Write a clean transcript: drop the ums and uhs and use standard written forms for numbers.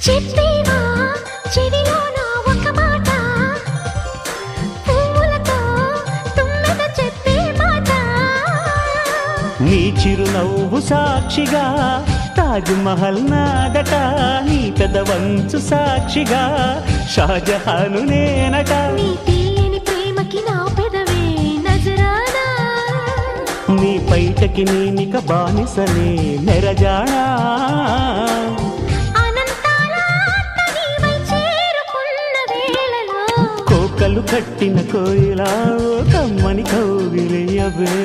చెప్పేవా చెవిలోన ఒక మాట పువ్వులతో తుమ్మెద చెప్పే మాట నీ చిరునవ్వు సాక్షిగా తాజ్ మహల్ నాదట నీ పెదవంచు సాక్షిగా షాజహాను నేనట నీ తీయని ప్రేమకి నా పెదవే నజరానా నీ పైటకి నేనిక బానిసనే నెరజాడా కోకలు కట్టిన కోయిలా కమ్మని కౌగిలియవే